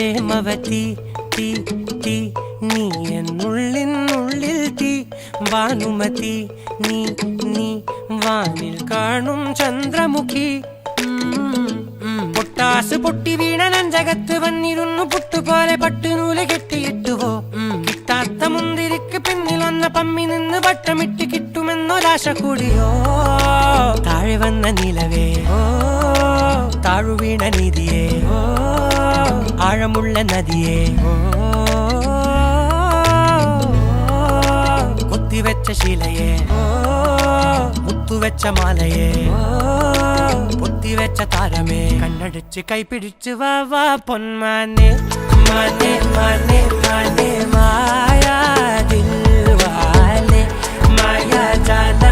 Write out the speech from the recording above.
പ്രേമവതി തീ തീ നീ എന്നുള്ളിൽ തീ ഭാനുമതി നീ നീ വാനിൽ കാണും ചന്ദ്രമുഖി പൊട്ടാസ് പൊട്ടി വീണ നെഞ്ചകത്ത് വന്നിരുന്നു പുട്ടുപോലെ പട്ടുനൂല് കെട്ടിയിട്ടുവോ കിട്ടാത്ത മുന്തിരിക്ക് പിന്നിൽ വന്ന പമ്മി നിന്ന് വട്ടമിട്ട് കിട്ടുമെന്നൊരാശ കൂടിയോ താഴെ വന്ന നിലവേ താഴു വീണ നിധിയേ ആഴമുള്ള നദിയേ കൊത്തിവെച്ച ശിലയേ മുത്തുവെച്ച മാലയേ പൊത്തിവെച്ച താരമേ കണ്ണടിച്ച് കൈപിടിച്ച് വാ വാ പൊന്മാനെ മാനെ മാനെ മാനെ മായാ ദിൽവാലെ മായാ ജാല